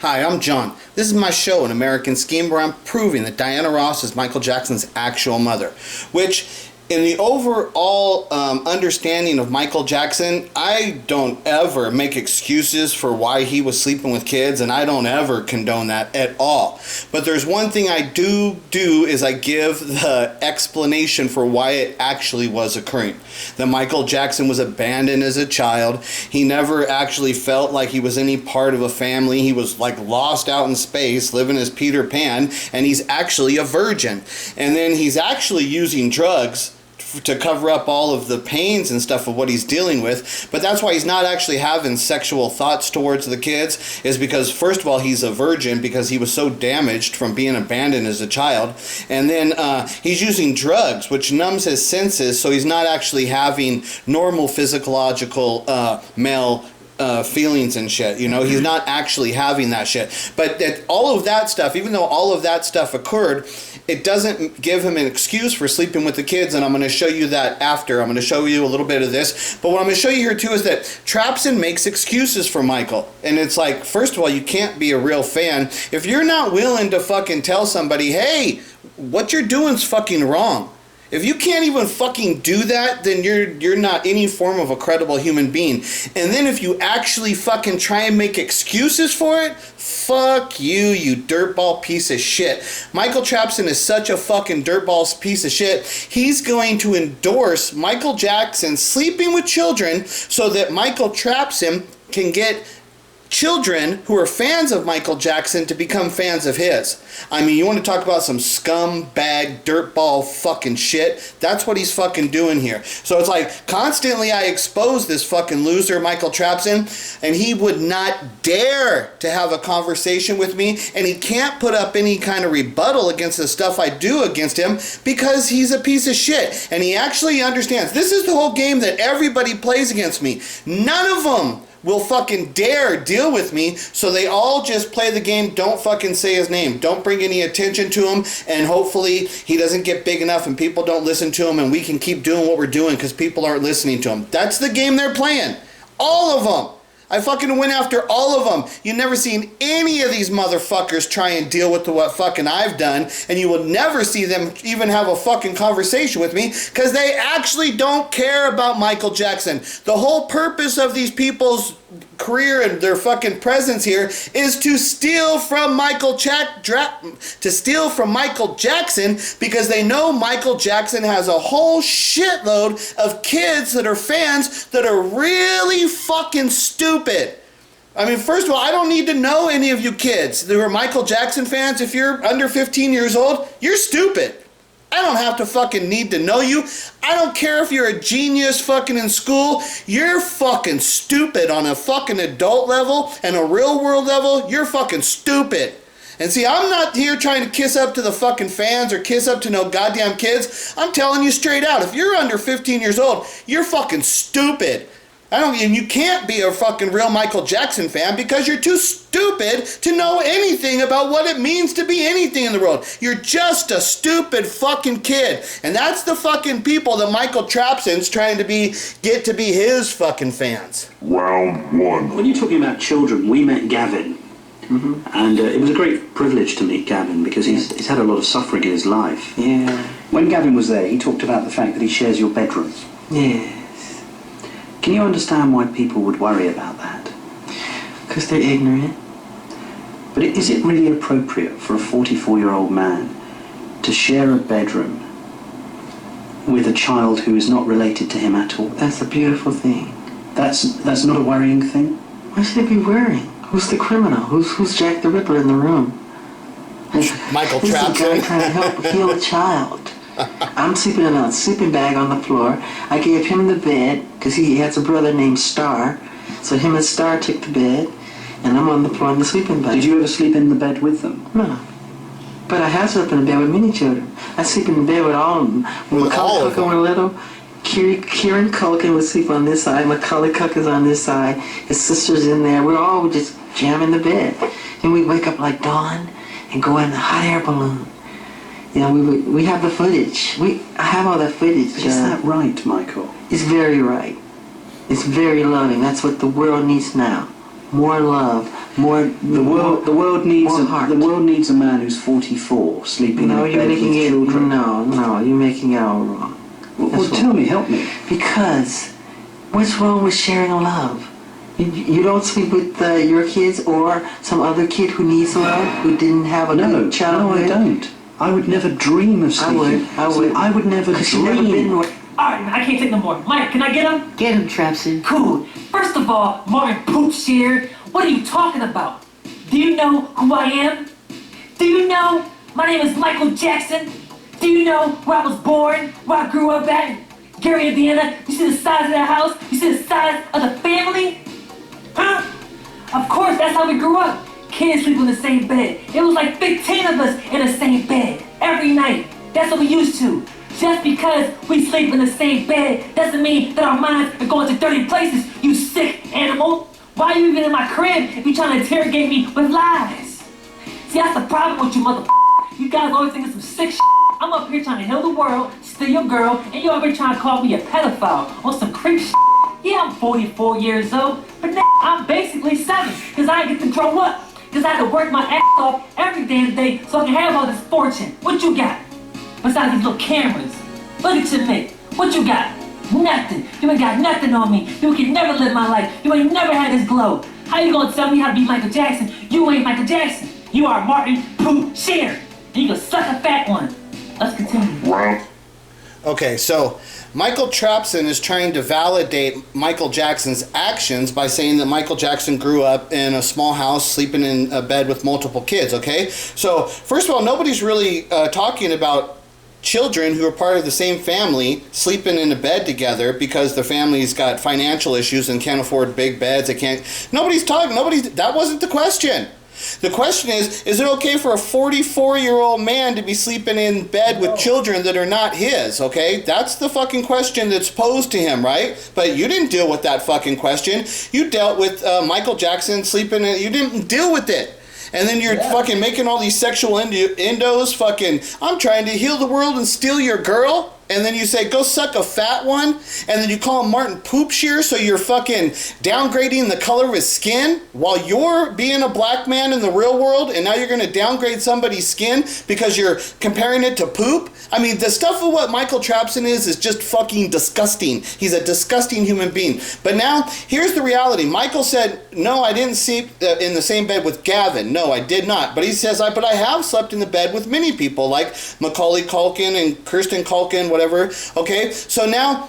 Hi, I'm John. This is my show, An American Scheme, where I'm proving that Diana Ross is Michael Jackson's actual mother, which, in the overall understanding of Michael Jackson, I don't ever make excuses for why he was sleeping with kids, and I don't ever condone that at all. But there's one thing I do is I give the explanation for why it actually was occurring. That Michael Jackson was abandoned as a child. He never actually felt like he was any part of a family. He was like lost out in space, living as Peter Pan, and he's actually a virgin. And then he's actually using drugs to cover up all of the pains and stuff of what he's dealing with. But that's why he's not actually having sexual thoughts towards the kids, is because first of all he's a virgin because he was so damaged from being abandoned as a child, and then he's using drugs which numbs his senses, so he's not actually having normal physiological male feelings and shit, you know. He's not actually having that shit. But that, all of that stuff, even though all of that stuff occurred, it doesn't give him an excuse for sleeping with the kids, and I'm going to show you that after. I'm going to show you a little bit of this. But what I'm going to show you here too is that Trapson makes excuses for Michael. And it's like, first of all, you can't be a real fan if you're not willing to fucking tell somebody, hey, what you're doing's fucking wrong. If you can't even fucking do that, then you're not any form of a credible human being. And then if you actually fucking try and make excuses for it, fuck you, you dirtball piece of shit. Michael Trapson is such a fucking dirtball piece of shit. He's going to endorse Michael Jackson sleeping with children so that Michael Trapson can get children who are fans of Michael Jackson to become fans of his. I mean, you want to talk about some scumbag, dirtball fucking shit? That's what he's fucking doing here. So it's like, constantly I expose this fucking loser, Michael Trapson, and he would not dare to have a conversation with me, and he can't put up any kind of rebuttal against the stuff I do against him because he's a piece of shit. And he actually understands. This is the whole game that everybody plays against me. None of them will fucking dare deal with me, so they all just play the game. Don't fucking say his name. Don't bring any attention to him, and hopefully he doesn't get big enough and people don't listen to him and we can keep doing what we're doing because people aren't listening to him. That's the game they're playing. All of them. I fucking went after all of them. You never seen any of these motherfuckers try and deal with what fucking I've done, and you will never see them even have a fucking conversation with me because they actually don't care about Michael Jackson. The whole purpose of these people's career and their fucking presence here is to steal from Michael Jackson because they know Michael Jackson has a whole shitload of kids that are fans that are really fucking stupid. I mean, first of all, I don't need to know any of you kids who are Michael Jackson fans. If you're under 15 years old, you're stupid. I don't have to fucking need to know you. I don't care if you're a genius fucking in school. You're fucking stupid on a fucking adult level and a real world level. You're fucking stupid. And see, I'm not here trying to kiss up to the fucking fans or kiss up to no goddamn kids. I'm telling you straight out, if you're under 15 years old, you're fucking stupid. And you can't be a fucking real Michael Jackson fan because you're too stupid to know anything about what it means to be anything in the world. You're just a stupid fucking kid. And that's the fucking people that Michael Trapson's trying to get to be his fucking fans. Round one. When you're talking about children, we met Gavin. Mm-hmm. And it was a great privilege to meet Gavin because he's had a lot of suffering in his life. Yeah. When Gavin was there, he talked about the fact that he shares your bedroom. Yes. Can you understand why people would worry about that? Because they're ignorant. But is it really appropriate for a 44-year-old man to share a bedroom with a child who is not related to him at all? That's a beautiful thing. That's not a worrying thing? Why should it be worrying? Who's the criminal? Who's Jack the Ripper in the room? Michael This is a guy Trapson. trying to help heal a child. I'm sleeping in a sleeping bag on the floor. I gave him the bed because he has a brother named Star. So him and Star took the bed, and I'm on the floor in the sleeping bag. Did you ever sleep in the bed with them? No. But I have slept in the bed with many children. I sleep in the bed with all of them. When Macaulay Culkin was little, Kieran Culkin would sleep on this side, Macaulay Culkin's on this side, his sister's in there. We're all just jamming the bed. And we wake up like dawn and go in the hot air balloon. You know, we have the footage. I have all that footage. Is that right, Michael? It's very right. It's very loving. That's what the world needs now. more love, more The world needs heart. the world needs a man who's 44 sleeping No, in a you're bed with making it. children. No, you're making it all wrong. Well, tell me, help me. Because what's wrong with sharing love? You don't sleep with your kids or some other kid who needs love, who didn't have a No, good childhood? no, I don't. I would never dream of sleeping. I would. I would never Because you've never been dream. with... Alright, I can't take no more. Mike, can I get him? Get him, Trapson. Cool. First of all, Martin Bashir, what are you talking about? Do you know who I am? Do you know my name is Michael Jackson? Do you know where I was born, where I grew up at? Gary, Indiana. You see the size of that house? You see the size of the family? Huh? Of course, that's how we grew up. Kids sleep in the same bed. It was like 15 of us in the same bed every night. That's what we used to. Just because we sleep in the same bed doesn't mean that our minds are going to dirty places, you sick animal. Why are you even in my crib if you're trying to interrogate me with lies? See, that's the problem with you mother. You guys always think of some sick shit. I'm up here trying to heal the world, steal your girl, and you're over here trying to call me a pedophile or some creep shit. Yeah, I'm 44 years old, but now I'm basically 7, because I didn't get to grow up. Because I had to work my ass off every damn day so I can have all this fortune. What you got? Besides these little cameras. Look at you, mate. What you got? Nothing. You ain't got nothing on me. You can never live my life. You ain't never had this glow. How you gonna tell me how to be Michael Jackson? You ain't Michael Jackson. You are Martin Bashir. And you can suck a fat one. Let's continue. Okay, so Michael Trapson is trying to validate Michael Jackson's actions by saying that Michael Jackson grew up in a small house, sleeping in a bed with multiple kids, okay? So, first of all, nobody's really talking about children who are part of the same family sleeping in a bed together because the family's got financial issues and can't afford big beds. That wasn't the question. The question is it okay for a 44-year-old man to be sleeping in bed with children that are not his, okay? That's the fucking question that's posed to him, right? But you didn't deal with that fucking question. You dealt with Michael Jackson sleeping in... You didn't deal with it. And then you're fucking making all these sexual endos, fucking, I'm trying to heal the world and steal your girl. And then you say, go suck a fat one. And then you call him Martin Bashir, so you're fucking downgrading the color of his skin while you're being a black man in the real world. And now you're going to downgrade somebody's skin because you're comparing it to poop. I mean, the stuff of what Michael Trapson is just fucking disgusting. He's a disgusting human being. But now, here's the reality. Michael said, no, I didn't sleep in the same bed with Gavin. No, I did not. But he says, but I have slept in the bed with many people, like Macaulay Culkin and Kirsten Culkin, whatever. Okay, so now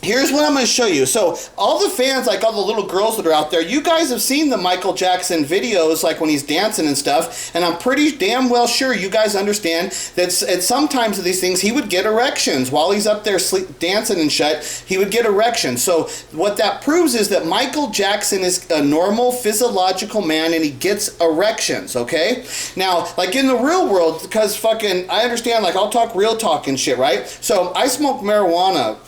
here's what I'm going to show you. So all the fans, like all the little girls that are out there, you guys have seen the Michael Jackson videos, like when he's dancing and stuff, and I'm pretty damn well sure you guys understand that at some times of these things he would get erections while he's up there dancing and shit. He would get erections. So what that proves is that Michael Jackson is a normal physiological man and he gets erections, okay? Now, like in the real world, because fucking, I understand, like I'll talk real talk and shit, right? So I smoke marijuana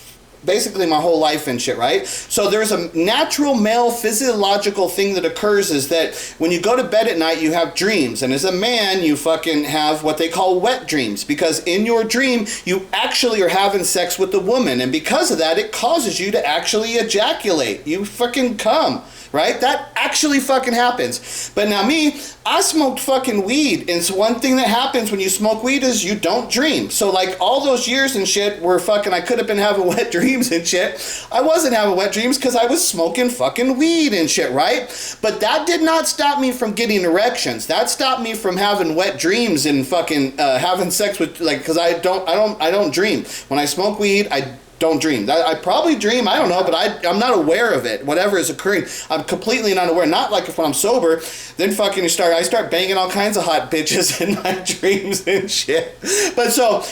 basically my whole life and shit, right? So there's a natural male physiological thing that occurs is that when you go to bed at night, you have dreams. And as a man, you fucking have what they call wet dreams, because in your dream, you actually are having sex with a woman. And because of that, it causes you to actually ejaculate. You fucking come. Right? That actually fucking happens. But now me, I smoked fucking weed. And so one thing that happens when you smoke weed is you don't dream. So like all those years and shit where fucking I could have been having wet dreams and shit, I wasn't having wet dreams because I was smoking fucking weed and shit, right? But that did not stop me from getting erections. That stopped me from having wet dreams and fucking having sex with, like, because I don't dream. When I smoke weed, I don't dream. I probably dream, I don't know, but I'm not aware of it. Whatever is occurring, I'm completely not aware. Not like if when I'm sober, then fucking I start banging all kinds of hot bitches in my dreams and shit. But so,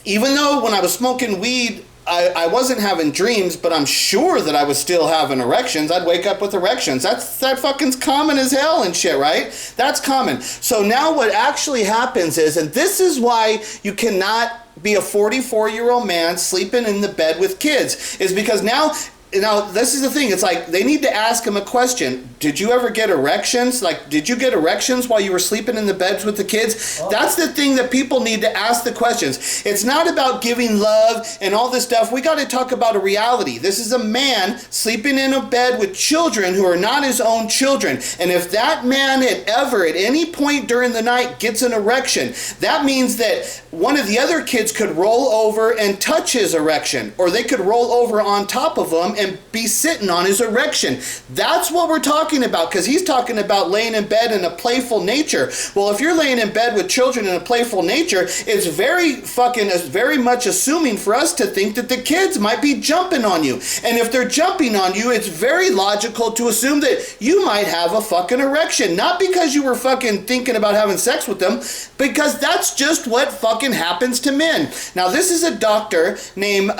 even though when I was smoking weed, I wasn't having dreams, but I'm sure that I was still having erections. I'd wake up with erections. That fucking's common as hell and shit, right? That's common. So now what actually happens is, and this is why you cannot be a 44-year-old man sleeping in the bed with kids, is because now Now, this is the thing. It's like they need to ask him a question. Did you ever get erections? Like, did you get erections while you were sleeping in the beds with the kids? That's the thing that people need to ask the questions. It's not about giving love and all this stuff. We got to talk about a reality. This is a man sleeping in a bed with children who are not his own children. And if that man at any point during the night gets an erection, that means that one of the other kids could roll over and touch his erection, or they could roll over on top of him and be sitting on his erection. That's what we're talking about, because he's talking about laying in bed in a playful nature. Well, if you're laying in bed with children in a playful nature, it's very much assuming for us to think that the kids might be jumping on you. And if they're jumping on you, it's very logical to assume that you might have a fucking erection. Not because you were fucking thinking about having sex with them, because that's just what fucking happens to men. Now, this is a doctor named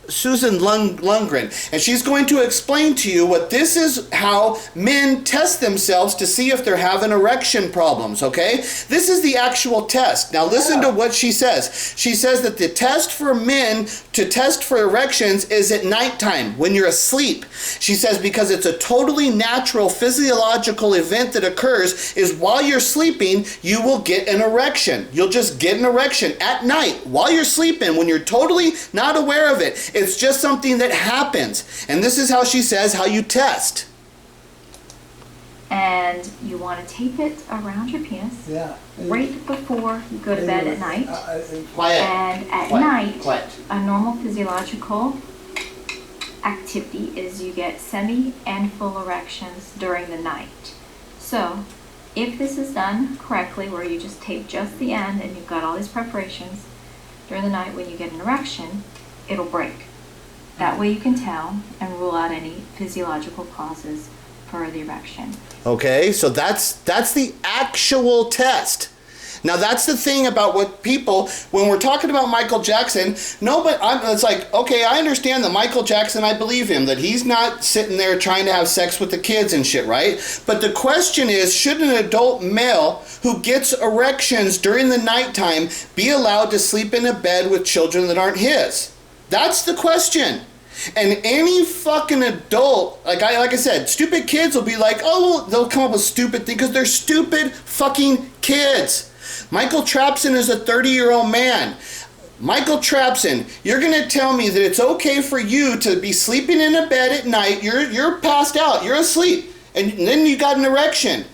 Susan Lundgren, and she's going to explain to you what this is, how men test themselves to see if they're having erection problems, okay? This is the actual test. Now listen to what she says. She says that the test for men to test for erections is at nighttime, when you're asleep. She says because it's a totally natural physiological event that occurs is while you're sleeping, you will get an erection. You'll just get an erection at night while you're sleeping when you're totally not aware of it. It's just something that happens. And this is how she says how you test. And you want to tape it around your penis right before you go to bed at night. Quiet. And at night, a normal physiological activity is you get semi and full erections during the night. So if this is done correctly, where you just tape just the end and you've got all these preparations, during the night when you get an erection, it'll break. That way you can tell and rule out any physiological causes for the erection. Okay, so that's the actual test. Now that's the thing about what people, when we're talking about Michael Jackson, it's like, okay, I understand that Michael Jackson, I believe him, that he's not sitting there trying to have sex with the kids and shit, right? But the question is, should an adult male who gets erections during the nighttime be allowed to sleep in a bed with children that aren't his? That's the question. And any fucking adult, like I said, stupid kids will be like, oh, they'll come up with stupid things because they're stupid fucking kids. Michael Trapson is a 30-year-old man. Michael Trapson, you're going to tell me that it's okay for you to be sleeping in a bed at night, you're passed out, you're asleep, and then you got an erection.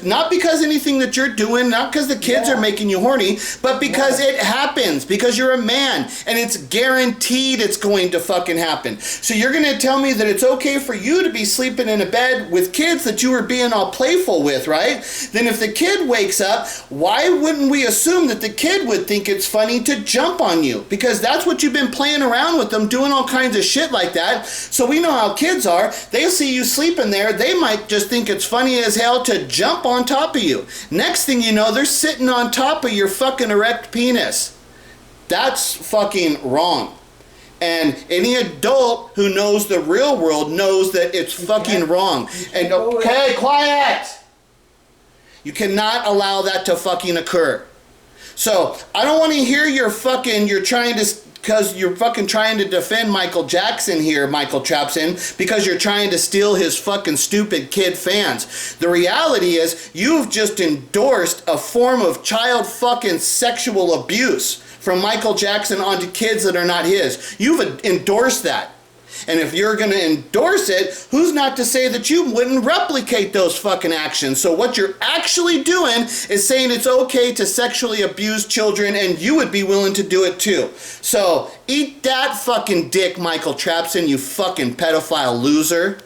Not because anything that you're doing, not because the kids are making you horny, but because it happens, because you're a man, and it's guaranteed it's going to fucking happen. So you're going to tell me that it's okay for you to be sleeping in a bed with kids that you were being all playful with, right? Then if the kid wakes up, why wouldn't we assume that the kid would think it's funny to jump on you? Because that's what you've been playing around with them, doing all kinds of shit like that. So we know how kids are. They'll see you sleeping there. They might just think it's funny as hell to jump on top of you. Next thing you know, they're sitting on top of your fucking erect penis. That's fucking wrong. And any adult who knows the real world knows that it's fucking wrong. And okay, quiet! You cannot allow that to fucking occur. So, I don't want to hear because you're fucking trying to defend Michael Jackson here, Michael Trapson, because you're trying to steal his fucking stupid kid fans. The reality is, you've just endorsed a form of child fucking sexual abuse from Michael Jackson onto kids that are not his. You've endorsed that. And if you're going to endorse it, who's not to say that you wouldn't replicate those fucking actions? So what you're actually doing is saying it's okay to sexually abuse children, and you would be willing to do it too. So eat that fucking dick, Michael Trapson, you fucking pedophile loser.